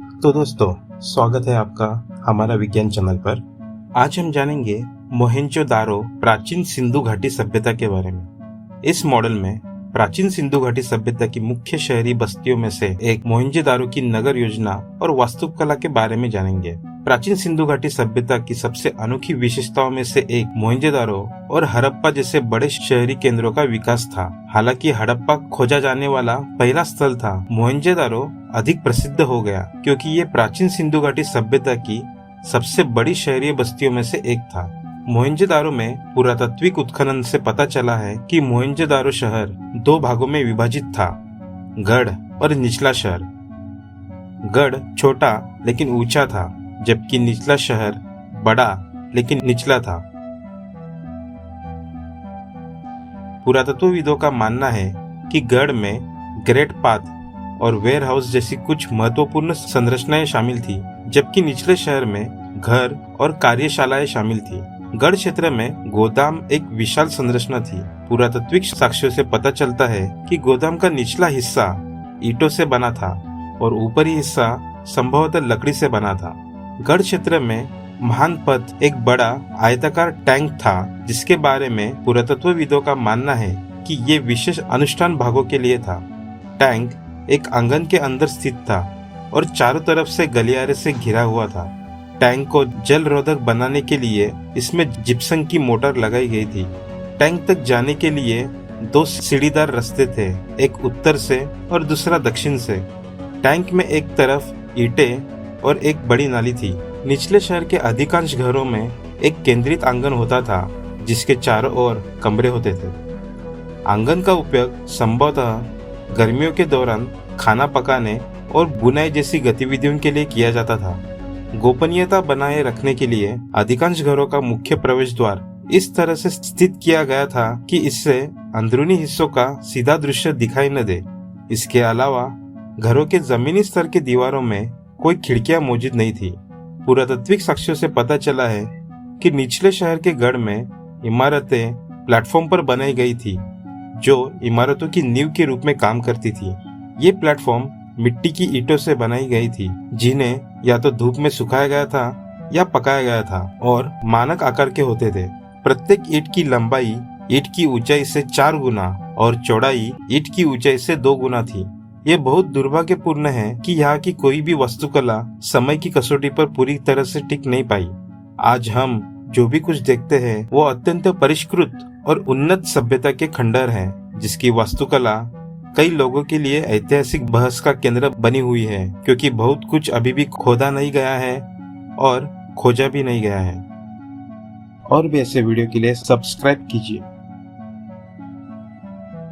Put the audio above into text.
तो दोस्तों, स्वागत है आपका हमारा विज्ञान चैनल पर। आज हम जानेंगे मोहेंजोदारो प्राचीन सिंधु घाटी सभ्यता के बारे में। इस मॉडल में प्राचीन सिंधु घाटी सभ्यता की मुख्य शहरी बस्तियों में से एक मोहेंजोदारो की नगर योजना और वास्तुकला के बारे में जानेंगे। प्राचीन सिंधु घाटी सभ्यता की सबसे अनोखी विशेषताओं में से एक मोहेंजोदारो और हड़प्पा जैसे बड़े शहरी केंद्रों का विकास था। हालांकि हड़प्पा खोजा जाने वाला पहला स्थल था, मोहेंजोदारो अधिक प्रसिद्ध हो गया क्योंकि ये प्राचीन सिंधु घाटी सभ्यता की सबसे बड़ी शहरी बस्तियों में से एक था। मोहेंजोदारो में पुरातात्विक उत्खनन से पता चला है कि मोहेंजोदारो शहर दो भागों में विभाजित था, गढ़ और निचला शहर। गढ़ छोटा लेकिन ऊंचा था, जबकि निचला शहर बड़ा लेकिन निचला था। पुरातत्वविदों का मानना है कि गढ़ में ग्रेट पाथ और वेयर हाउस जैसी कुछ महत्वपूर्ण संरचनाएं शामिल थी, जबकि निचले शहर में घर और कार्यशालाएं शामिल थी। गढ़ क्षेत्र में गोदाम एक विशाल संरचना थी। पुरातात्विक साक्ष्यों से पता चलता है कि गोदाम का निचला हिस्सा ईंटों से बना था और ऊपरी हिस्सा संभवतः लकड़ी से बना था। गढ़ क्षेत्र में महान पथ एक बड़ा आयताकार टैंक था, जिसके बारे में पुरातत्वविदों का मानना है कि ये विशेष अनुष्ठान भागों के लिए था। टैंक एक आंगन के अंदर स्थित था और चारों तरफ से गलियारे से घिरा हुआ था। टैंक को जल रोधक बनाने के लिए इसमें जिप्सम की मोटर लगाई गई थी। टैंक तक जाने के लिए दो सीढ़ीदार रास्ते थे, एक उत्तर से और दूसरा दक्षिण से। टैंक में एक तरफ ईंटें और एक बड़ी नाली थी। निचले शहर के अधिकांश घरों में एक केंद्रित आंगन होता था, जिसके चारों ओर कमरे होते थे। आंगन का उपयोग संभवतः गर्मियों के दौरान खाना पकाने और बुनाई जैसी गतिविधियों के लिए किया जाता था। गोपनीयता बनाए रखने के लिए अधिकांश घरों का मुख्य प्रवेश द्वार इस तरह से स्थित किया गया था कि इससे अंदरूनी हिस्सों का सीधा दृश्य दिखाई न दे। इसके अलावा घरों के जमीनी स्तर के दीवारों में कोई खिड़कियां मौजूद नहीं थी। पुरातात्विक साक्ष्यों से पता चला है कि निचले शहर के गढ़ में इमारतें प्लेटफॉर्म पर बनाई गई थी, जो इमारतों की नींव के रूप में काम करती थी। ये प्लेटफॉर्म मिट्टी की ईंटों से बनाई गई थी, जिन्हें या तो धूप में सुखाया गया था या पकाया गया था और मानक आकार के होते थे। प्रत्येक ईंट की लंबाई ईंट की ऊंचाई से 4 गुना और चौड़ाई ईंट की ऊंचाई से 2 गुना थी। ये बहुत दुर्भाग्यपूर्ण है कि यहाँ की कोई भी वास्तुकला समय की कसौटी पर पूरी तरह से टिक नहीं पाई। आज हम जो भी कुछ देखते हैं वो अत्यंत परिष्कृत और उन्नत सभ्यता के खंडहर हैं, जिसकी वास्तुकला कई लोगों के लिए ऐतिहासिक बहस का केंद्र बनी हुई है, क्योंकि बहुत कुछ अभी भी खोदा नहीं गया है और खोजा भी नहीं गया है। और भी ऐसे वीडियो के लिए सब्सक्राइब कीजिए।